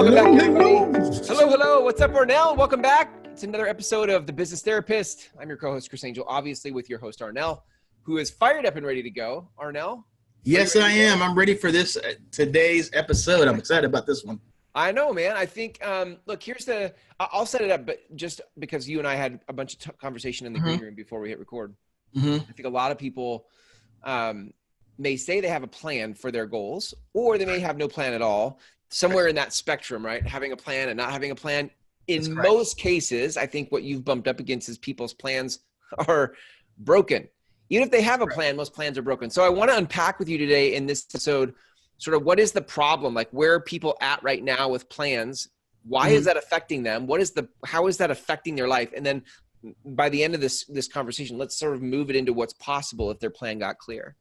Welcome back, everybody. Hello. What's up, Arnell? Welcome back. It's another episode of The Business Therapist. I'm your co-host, Chris Angel, obviously with your host, Arnell, who is fired up and ready to go. Arnell? Yes, I am. I'm ready for this today's episode. I'm excited about this one. I know, man. I think, look, I'll set it up, but just because you and I had a bunch of conversation in the green room before we hit record. I think a lot of people may say they have a plan for their goals, or they may have no plan at all. Somewhere in that spectrum, right? Having a plan and not having a plan. In most cases, I think what you've bumped up against is people's plans are broken. Even if they have a plan, most plans are broken. So I want to unpack with you today in this episode, sort of what is the problem? Like, where are people at right now with plans? Why is that affecting them? How is that affecting their life? And then by the end of this conversation, let's sort of move it into what's possible if their plan got clear.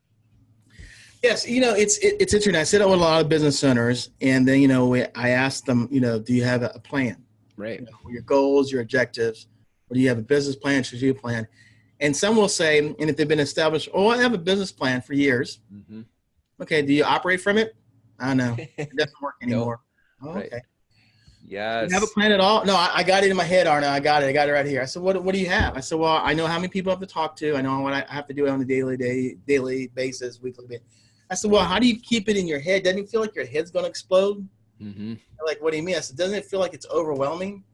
Yes, it's interesting. I sit with a lot of business owners, and then I ask them, do you have a plan? Right. Your goals, your objectives, or do you have a business plan, strategic plan? And some will say, and if they've been established, I have a business plan for years. Okay, do you operate from it? I don't know. It doesn't work anymore. Nope. Okay. Right. Yes. You have a plan at all? No, I got it in my head, Arna. I got it right here. I said, what do you have? I said, well, I know how many people I have to talk to. I know what I have to do on a daily basis, weekly basis. I said, well, how do you keep it in your head? Doesn't it feel like your head's going to explode? They're like, what do you mean? I said, doesn't it feel like it's overwhelming?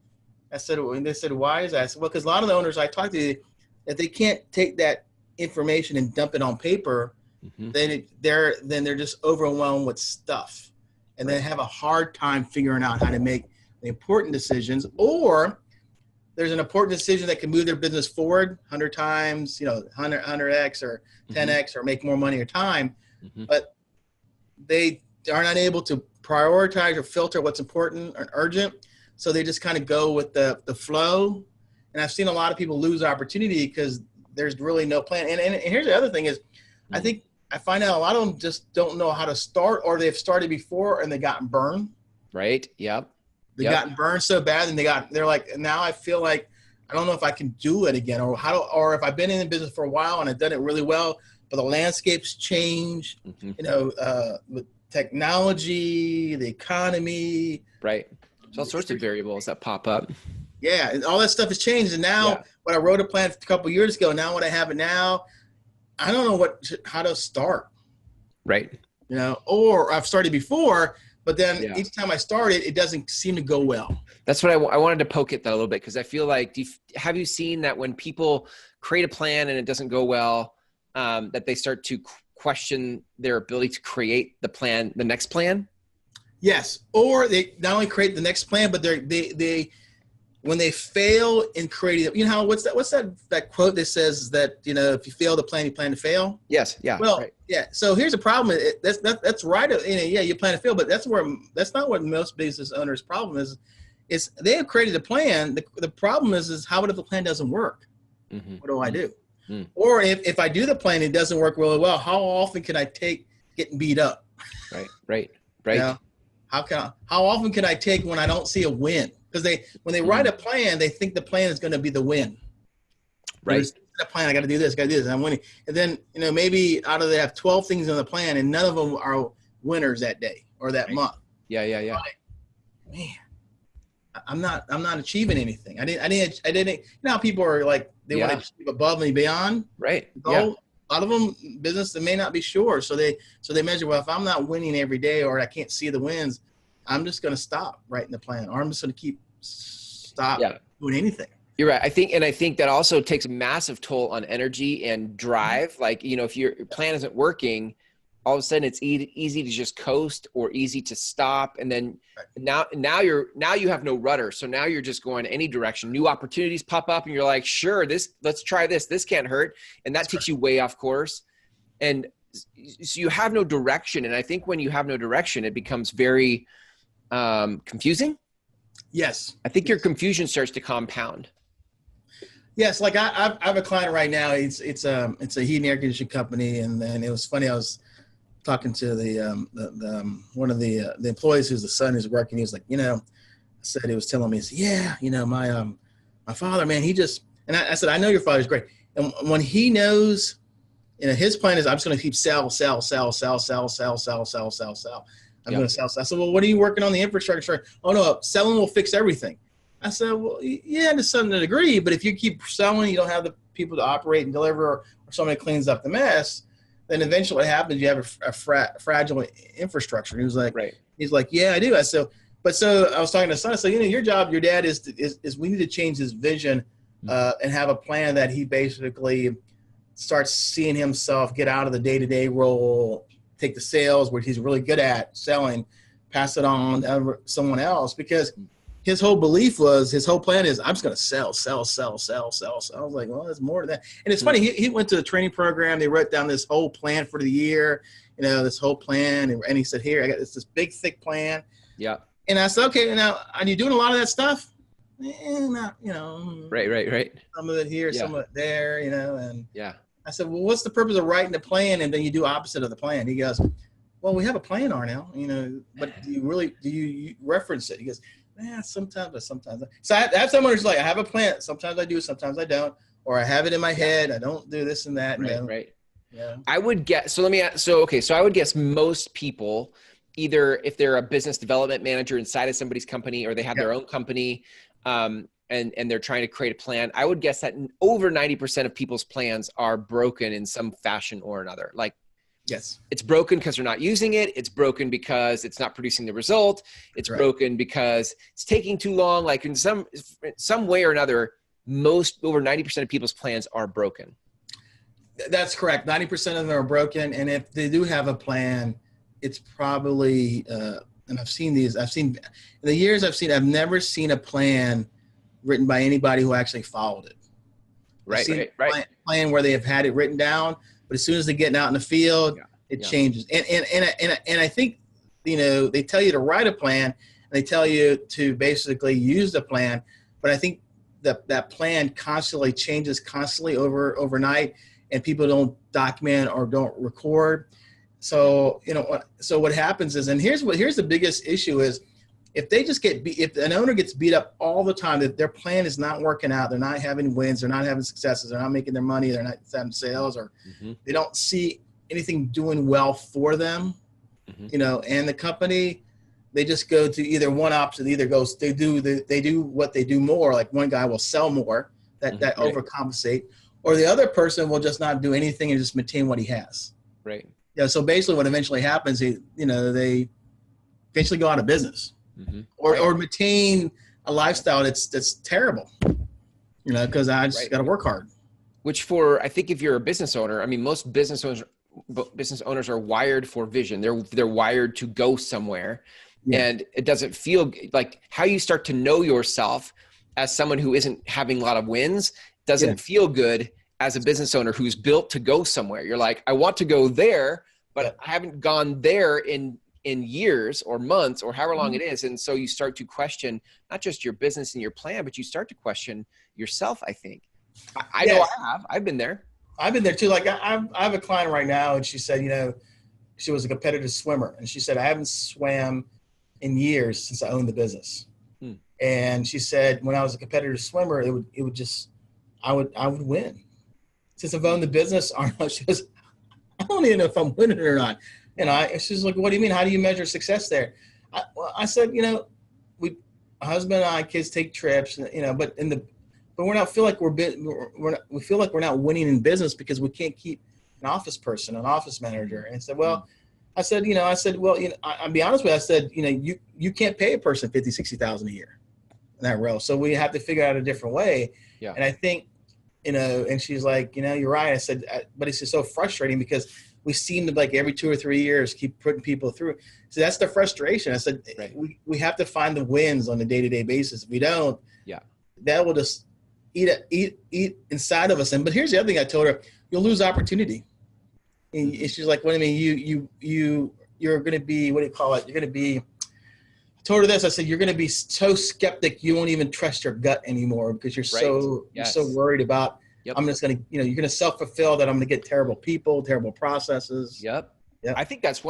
I said, and they said, why is that? I said, well, because a lot of the owners I talk to, if they can't take that information and dump it on paper, then they're just overwhelmed with stuff. And they have a hard time figuring out how to make the important decisions, or there's an important decision that can move their business forward 100 times, 100x or 10x or make more money or time. But they are not able to prioritize or filter what's important or urgent. So they just kind of go with the flow. And I've seen a lot of people lose opportunity because there's really no plan. And here's the other thing is, I find out a lot of them just don't know how to start, or they've started before and they gotten burned. Right. Yep. They gotten burned so bad, and they're like, now I feel like I don't know if I can do it again, or if I've been in the business for a while and I've done it really well, but the landscape's changed, with technology, the economy. Right. There's all sorts of variables that pop up. Yeah. All that stuff has changed. And now when I wrote a plan a couple of years ago, now what I have it now, I don't know how to start. Right. Or I've started before, but then each time I start it doesn't seem to go well. That's what I wanted to poke at that a little bit, because I feel like, have you seen that when people create a plan and it doesn't go well, that they start to question their ability to create the next plan? Yes. Or they not only create the next plan, but they when they fail in creating, what's that quote that says that, if you fail to plan, you plan to fail? Yes. Yeah. Well, yeah. So here's the problem. That's right. You plan to fail, but that's not what most business owners' problem is. Is they have created a plan. The problem is how if the plan doesn't work? What do I do? Or if I do the plan, it doesn't work really well. How often can I take getting beat up? Right. How often can I take when I don't see a win? Because when they write a plan, they think the plan is going to be the win. Right. The plan, I got to do this, and I'm winning. And then maybe they have 12 things in the plan, and none of them are winners that day or that month. Yeah. Like, man, I'm not achieving anything. I didn't. How people are like they want to achieve above and beyond. Right. A lot of them business, they may not be sure, so they measure. Well, if I'm not winning every day or I can't see the wins, I'm just going to stop writing the plan, or I'm just going to stop doing anything. You're right. I think that also takes a massive toll on energy and drive. Like, if your plan isn't working, all of a sudden it's easy to just coast or easy to stop. And then now you have no rudder. So now you're just going any direction. New opportunities pop up and you're like, sure, let's try this. This can't hurt. And that takes you way off course. And so you have no direction. And I think when you have no direction, it becomes very confusing. Yes. I think your confusion starts to compound. Yes. Like I have a client right now. It's a heat and air conditioning company. And then it was funny. I was talking to the one of the employees who's the son who's working. He was like, I said, he was telling me, my father, man, and I said, I know your father's great. And when he knows, his plan is I'm just going to keep sell. I'm going to sell. I said, well, what are you working on the infrastructure? Oh no, selling will fix everything. I said, well, yeah, to some degree, but if you keep selling, you don't have the people to operate and deliver, or somebody cleans up the mess, then eventually what happens, you have a fragile infrastructure. And he was like, he's like, yeah, I do. I said, so I was talking to son. I said, your job, your dad is we need to change his vision and have a plan that he basically starts seeing himself get out of the day-to-day role, take the sales, which he's really good at selling, pass it on to someone else, because his whole belief was, his whole plan is, I'm just going to sell. So I was like, well, there's more to that. And it's funny, he went to the training program. They wrote down this whole plan for the year, this whole plan. And he said, here, I got this big, thick plan. Yeah. And I said, okay, now, are you doing a lot of that stuff? Not, Right. Some of it here, some of it there, and yeah. I said, well, what's the purpose of writing the plan and then you do opposite of the plan? He goes, well, we have a plan, Arnell, but do you reference it? He goes, sometimes. So I have someone who's like, I have a plan. Sometimes I do, sometimes I don't, or I have it in my head. I don't do this and that. Right. Yeah. I would guess. So I would guess most people, either if they're a business development manager inside of somebody's company, or they have their own company, and they're trying to create a plan, I would guess that over 90% of people's plans are broken in some fashion or another. Like, yes, it's broken because they're not using it. It's broken because it's not producing the result. It's broken because it's taking too long. Like in some way or another, over 90% of people's plans are broken. That's correct. 90% of them are broken. And if they do have a plan, it's probably, and I've seen in the years I've never seen a plan written by anybody who actually followed it. Right. Plan where they have had it written down, but as soon as they're getting out in the field, it changes. And I think, they tell you to write a plan, and they tell you to basically use the plan, but I think that plan constantly changes overnight, and people don't document or don't record. So, so what happens is, and here's the biggest issue is, if they just if an owner gets beat up all the time, that their plan is not working out, they're not having wins, they're not having successes, they're not making their money, they're not having sales, or they don't see anything doing well for them, and the company, they just go to either one option. Either goes, they do what they do more. Like one guy will sell more, that overcompensate, or the other person will just not do anything and just maintain what he has. Right. Yeah. So basically, what eventually happens, they eventually go out of business, or maintain a lifestyle that's terrible. Because I just got to work hard. Which I think if you're a business owner, I mean, most business owners are wired for vision. They're wired to go somewhere. Yeah. And it doesn't feel like how you start to know yourself as someone who isn't having a lot of wins doesn't feel good as a business owner who's built to go somewhere. You're like, I want to go there, but I haven't gone there in years or months or however long it is. And so you start to question not just your business and your plan, but you start to question yourself, I think. I know I've been there. I've been there too. Like I have a client right now, and she said, she was a competitive swimmer, and she said, I haven't swam in years since I owned the business. And she said, when I was a competitive swimmer, I would win. Since I've owned the business, she goes, I don't even know if I'm winning or not. She's like, what do you mean? How do you measure success there? I said, my husband and I, kids take trips, but we're not feel like we feel like we're not winning in business because we can't keep an office person, an office manager. And I said, well, I'll be honest with you. I said, you can't pay a person $50,000, $60,000 a year in that role. So we have to figure out a different way. Yeah. And I think, and she's like, you're right. I said, but it's just so frustrating because we seem to like every 2 or 3 years keep putting people through. So that's the frustration. I said, we have to find the wins on a day-to-day basis. If we don't, that will just eat inside of us. But here's the other thing I told her: you'll lose opportunity. And she's like, "What do you mean? You're going to be, what do you call it? You're going to be." I told her this. I said, "You're going to be so skeptic you won't even trust your gut anymore because you're so worried about." Yep. I'm just going to, you're going to self-fulfill that I'm going to get terrible people, terrible processes. Yep. I think that's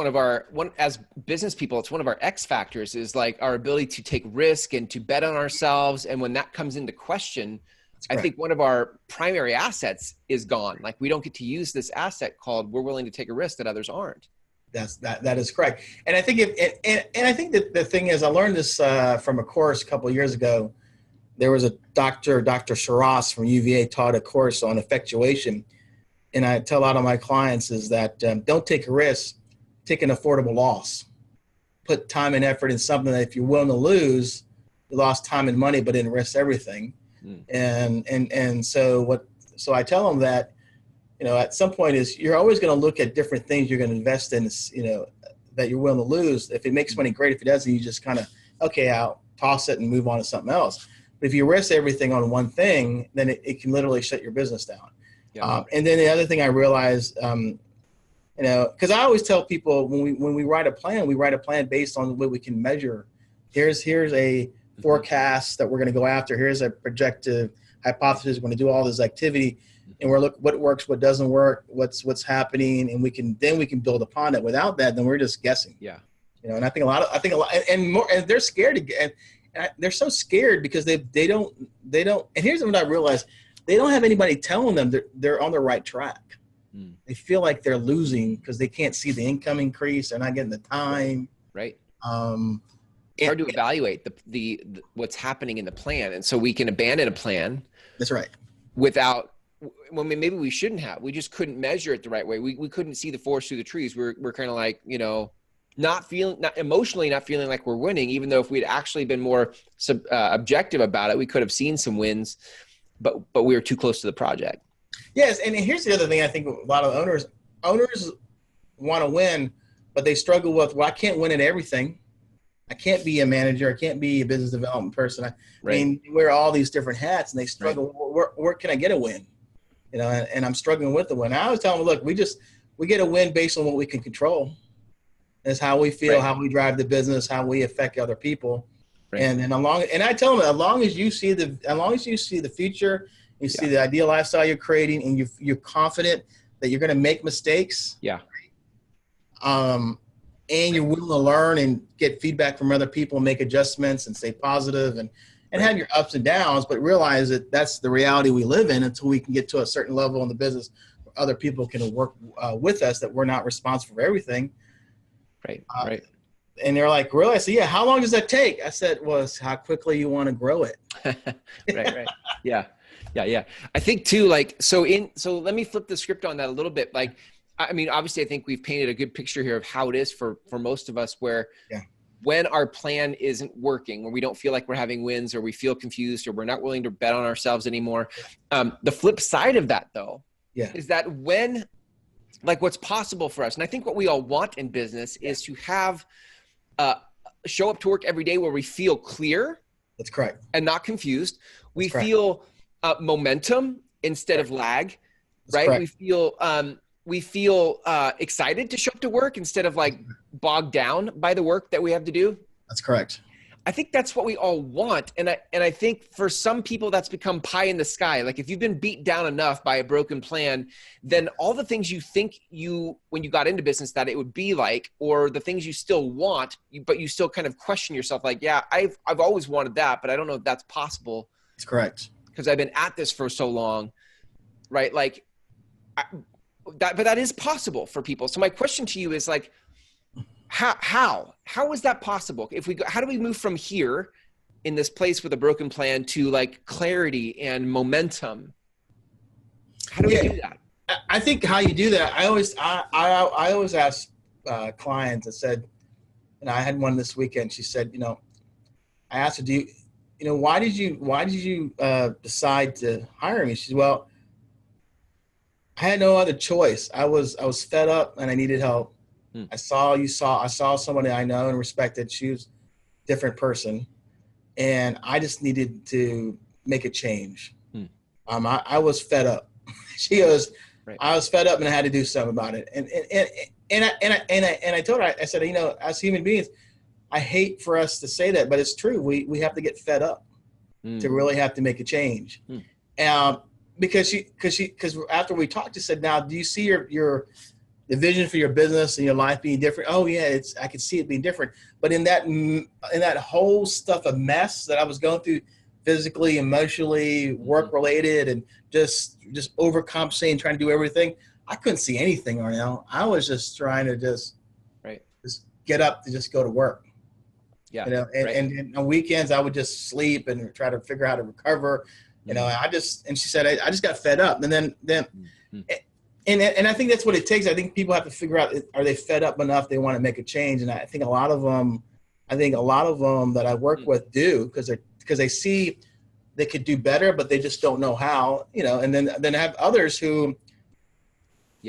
as business people, it's one of our X factors is like our ability to take risk and to bet on ourselves. And when that comes into question, I think one of our primary assets is gone. Like we don't get to use this asset called we're willing to take a risk that others aren't. That is correct. And I think and I think that the thing is, I learned this from a course a couple of years ago. There was a Dr. Shiras from UVA taught a course on effectuation. And I tell a lot of my clients is that don't take a risk, take an affordable loss. Put time and effort in something that if you're willing to lose, you lost time and money, but didn't risk everything. So I tell them that, at some point is you're always going to look at different things you're going to invest in, that you're willing to lose. If it makes money, great. If it doesn't, you just kind of, okay, I'll toss it and move on to something else. But if you risk everything on one thing, then it can literally shut your business down. Yeah. And then the other thing I realized, because I always tell people when we write a plan based on what we can measure. Here's a forecast that we're going to go after. Here's a projected hypothesis. We're going to do all this activity, and we're look what works, what doesn't work, what's happening, and we can build upon it. Without that, then we're just guessing. Yeah. And I think a lot, and they're scared to get, and they're so scared because they don't. And here's what I realized: they don't have anybody telling them they're on the right track. They feel like they're losing because they can't see the income increase. They're not getting the time. Right. It's hard to evaluate the what's happening in the plan, and so we can abandon a plan. That's right. Without, maybe we shouldn't have. We just couldn't measure it the right way. We couldn't see the forest through the trees. We're kind of like, not emotionally not feeling like we're winning, even though if we'd actually been more objective about it, we could have seen some wins, but we were too close to the project. Yes, and here's the other thing. I think a lot of owners want to win, but they struggle with, well, I can't win at everything. I can't be a manager. I can't be a business development person. I mean, you wear all these different hats, and they struggle. Right. Where can I get a win? And I'm struggling with the win. I always tell them, look, we get a win based on what we can control. It's how we feel, how we drive the business, how we affect other people. Right. And I tell them, as long as you see the future, you see the ideal lifestyle you're creating, and you're confident that you're going to make mistakes. Yeah. And you're willing to learn and get feedback from other people and make adjustments and stay positive and have your ups and downs, but realize that that's the reality we live in until we can get to a certain level in the business where other people can work with us, that we're not responsible for everything. Right. Right. And they're like, really? I said, yeah. How long does that take? I said, well, it's how quickly you want to grow it. Right. Yeah. I think too, so let me flip the script on that a little bit. I mean, obviously I think we've painted a good picture here of how it is for most of us, where when our plan isn't working, when we don't feel like we're having wins, or we feel confused, or we're not willing to bet on ourselves anymore. The flip side of that though, is that when, what's possible for us. And I think what we all want in business is to have, show up to work every day where we feel clear. That's correct. And not confused. We feel momentum instead of lag, right? Correct. We feel excited to show up to work instead of bogged down by the work that we have to do. That's correct. I think that's what we all want. And I think for some people that's become pie in the sky. If you've been beat down enough by a broken plan, then all the things you think when you got into business that it would be like, or the things you still want, but you still kind of question yourself, I've always wanted that, but I don't know if that's possible. That's correct. Because I've been at this for so long, right? But that is possible for people. So my question to you is how is that possible? How do we move from here in this place with a broken plan to clarity and momentum? How do we do that? I think how you do that, I always ask clients. I said, I had one this weekend. She said, I asked her, why did you decide to hire me? She said, well, I had no other choice. I was fed up and I needed help. I saw somebody I know and respected. She was a different person, and I just needed to make a change. I was fed up. She goes, I was fed up and I had to do something about it. And I told her, I said, as human beings, I hate for us to say that, but it's true. We have to get fed up to really have to make a change. Because after we talked, she said, now, do you see the vision for your business and your life being different? Oh yeah, I could see it being different. But in that whole stuff of mess that I was going through, physically, emotionally, work related, and just overcompensating, trying to do everything, I couldn't see anything right now. I was just trying to just get up to just go to work. Yeah. You know, and on weekends I would just sleep and try to figure out how to recover. You know, and she said, I just got fed up. And then, and I think that's what it takes. I think people have to figure out, are they fed up enough? They want to make a change. And I think a lot of them that I work with do, because they see they could do better, but they just don't know how, you know, and then I have others who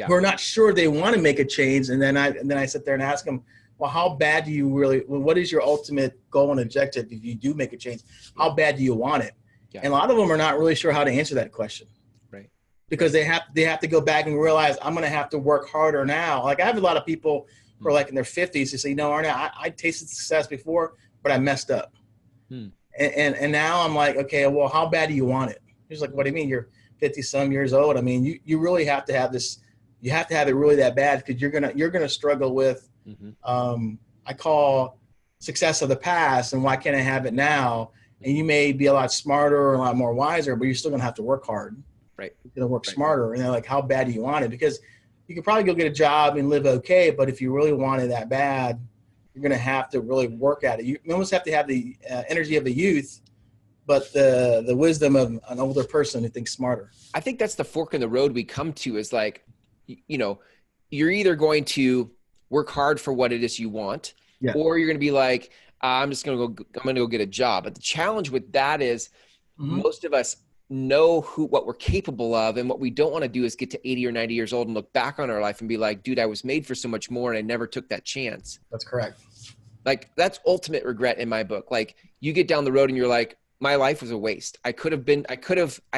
are not sure they want to make a change. And then I sit there and ask them, well, how bad do you really, what is your ultimate goal and objective if you do make a change? How bad do you want it? Yeah. And a lot of them are not really sure how to answer that question. Right. Because they have to go back and realize, I'm going to have to work harder now. Like I have a lot of people who are like in their 50s who say, no, Arne, I tasted success before, but I messed up. And now I'm like, okay, well, how bad do you want it? He's like, what do you mean? You're 50 some years old. I mean, you really have to have this, you have to have it really that bad, because you're going to struggle with, I call success of the past, and why can't I have it now? And you may be a lot smarter or a lot more wiser, but you're still going to have to work hard. Right. You're going to work smarter. And they're like, how bad do you want it? Because you can probably go get a job and live okay, but if you really want it that bad, you're going to have to really work at it. You almost have to have the energy of a youth, but the wisdom of an older person who thinks smarter. I think that's the fork in the road we come to, is like, you know, you're either going to work hard for what it is you want, or you're going to be like, I'm going to go get a job. But the challenge with that is most of us know what we're capable of, and what we don't want to do is get to 80 or 90 years old and look back on our life and be like, dude, I was made for so much more and I never took that chance. That's correct. Like that's ultimate regret in my book. Like you get down the road and you're like, my life was a waste. I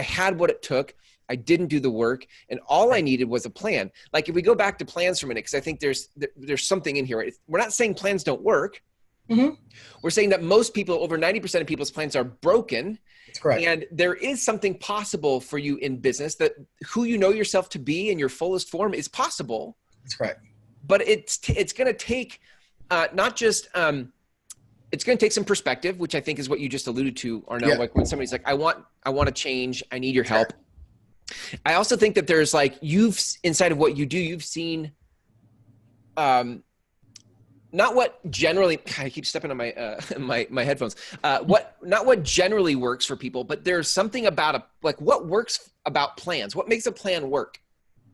had what it took. I didn't do the work, and all I needed was a plan. Like if we go back to plans for a minute, because I think there's something in here. We're not saying plans don't work. We're saying that most people, over 90% of people's plans are broken. That's correct. And there is something possible for you in business, that who you know yourself to be in your fullest form is possible. That's correct. But it's going to take not just it's going to take some perspective, which I think is what you just alluded to, Arnell. Like when somebody's like, I want to change, I need your help. I also think that there's like, inside of what you do, you've seen, not what generally, I keep stepping on my my headphones, not what generally works for people, but there's something about what works about plans. What makes a plan work?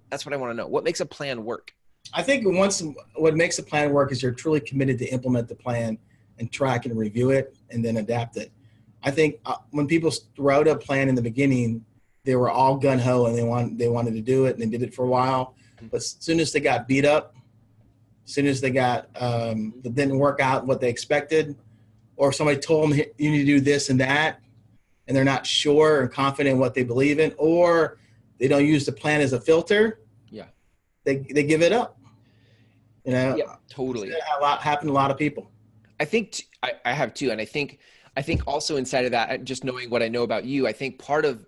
That's what I want to know. What makes a plan work? I think what makes a plan work is you're truly committed to implement the plan and track and review it and then adapt it. I think when people wrote a plan in the beginning, they were all gung-ho and they wanted to do it, and they did it for a while. But as soon as they got beat up, as soon as they got it didn't work out what they expected, or somebody told them you need to do this and that, and they're not sure and confident in what they believe in, or they don't use the plan as a filter, they give it up. You know, totally. That happened to a lot of people. I think I have too, and I think also inside of that, just knowing what I know about you, I think part of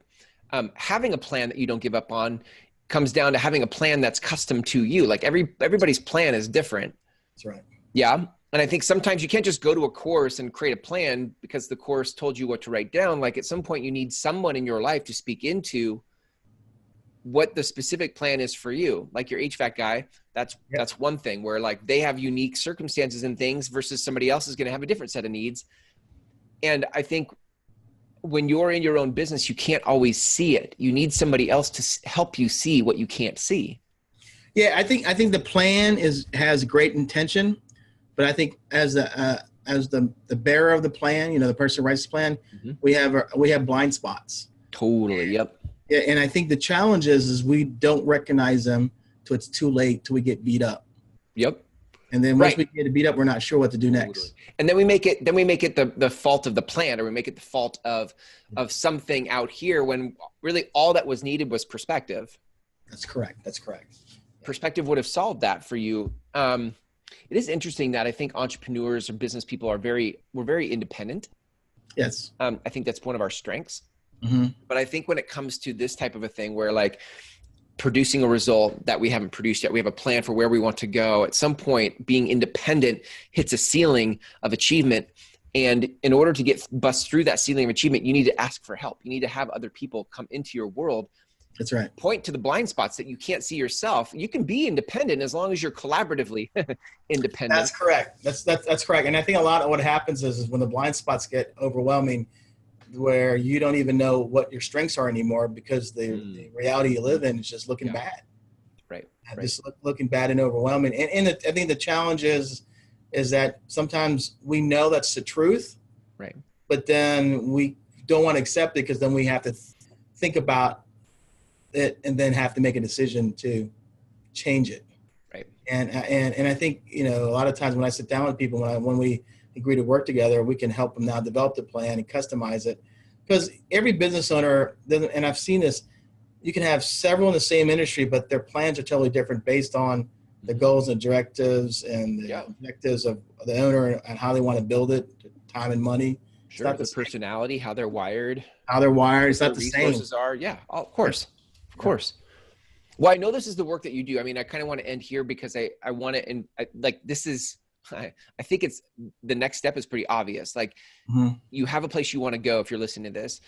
having a plan that you don't give up on comes down to having a plan that's custom to you. Like everybody's plan is different. That's right. Yeah. And I think sometimes you can't just go to a course and create a plan because the course told you what to write down. Like at some point you need someone in your life to speak into what the specific plan is for you. Like your HVAC guy, that's one thing where like they have unique circumstances and things versus somebody else is going to have a different set of needs. And I think when you're in your own business, you can't always see it. You need somebody else to help you see what you can't see. Yeah, I think the plan has great intention, but I think as the bearer of the plan, you know, the person who writes the plan, we have blind spots. Totally. Yep. Yeah, and I think the challenge is we don't recognize them till it's too late, till we get beat up. Yep. And then once we get beat up, we're not sure what to do next. And then we make it the fault of the plan, or we make it the fault of something out here, when really all that was needed was perspective. That's correct. Perspective would have solved that for you. It is interesting that I think entrepreneurs or business people we're very independent. Yes. I think that's one of our strengths. But I think when it comes to this type of a thing where like producing a result that we haven't produced yet, we have a plan for where we want to go. At some point, being independent hits a ceiling of achievement. And in order to bust through that ceiling of achievement, you need to ask for help. You need to have other people come into your world That's right. Point to the blind spots that you can't see yourself. You can be independent as long as you're collaboratively independent. That's correct. That's correct. And I think a lot of what happens is when the blind spots get overwhelming, where you don't even know what your strengths are anymore because the reality you live in is just looking bad. Right. Just looking bad and overwhelming. And I think the challenge is that sometimes we know that's the truth, right? But then we don't want to accept it because then we have to think about it and then have to make a decision to change it. Right. And I think, a lot of times when I sit down with people, when we agree to work together, we can help them now develop the plan and customize it. Because every business owner, and I've seen this, you can have several in the same industry, but their plans are totally different based on the goals and directives and the objectives of the owner and how they want to build it, time and money. Sure, the personality, how they're wired. It's not the same. Resources are, of course. Of course. Well, I know this is the work that you do. I mean, I kind of want to end here because I want to, and this is, I think it's the next step is pretty obvious. Like you have a place you want to go. If you're listening to this,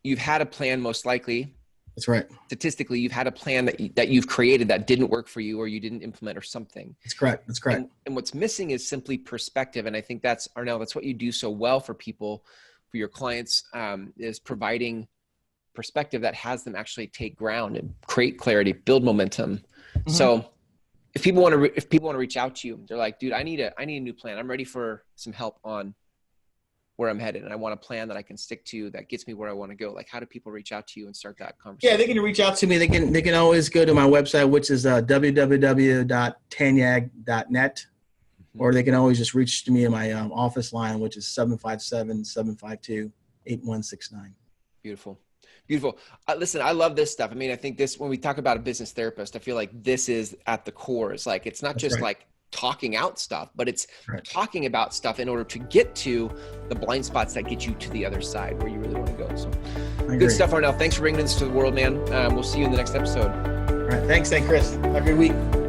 you've had a plan, most likely. That's right. Statistically, you've had a plan that you've created that didn't work for you or you didn't implement or something. That's correct. That's correct. And what's missing is simply perspective. And I think that's what you do so well for people, for your clients, is providing perspective that has them actually take ground and create clarity, build momentum. So if people want to reach out to you, they're like, dude, I need a new plan. I'm ready for some help on where I'm headed. And I want a plan that I can stick to that gets me where I want to go. Like, how do people reach out to you and start that conversation? Yeah, they can reach out to me. They can always go to my website, which is www.tanyag.net, or they can always just reach to me in my office line, which is 757-752-8169. Beautiful. Beautiful. Listen, I love this stuff. I mean, I think when we talk about a business therapist, I feel like this is at the core. It's like, it's not just like talking out stuff, but it's talking about stuff in order to get to the blind spots that get you to the other side where you really want to go. So good stuff, Arnell. Thanks for bringing this to the world, man. We'll see you in the next episode. All right. Thanks, Chris. Have a good week.